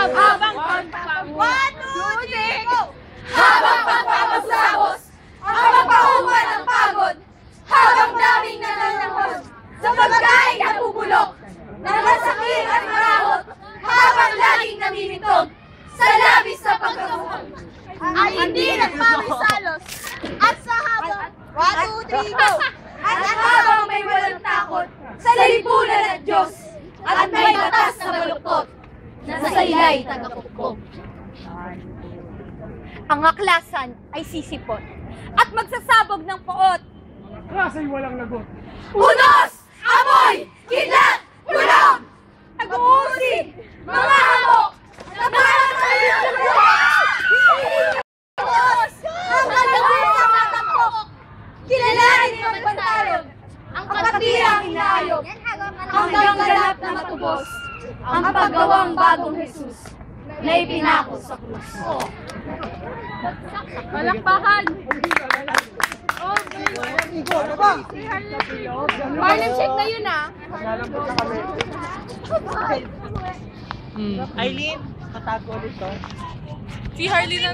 Habang Habang pagpapasabos, ang mapahuman ng pagod, habang daming nananahon, sa pagkain na bubulok, nangasakit at marahot, habang laging namimitog, sa labis na pagkamuhang, ay hindi nagmamisalos, at sa habang, 1, 2, 3, go! At habang may walang takot, sa lipunan ng Diyos, at may batas na baluktot, na sa ilay tagapukpok. Ang aklasan ay sisipot at magsasabog ng poot. Klasa'y walang lagot. Unos! Amoy! Kidlat! Bulong! Nag-uusig! Mga hamok! Kilalanin ng pantalog ang katirang inaayok hanggang ganap na matubos ang paggawang bagong Jesus na ipinako sa krus. Palakpakan! Harlem Shake na yun ah! Eileen, katago ulit to. Si Harley na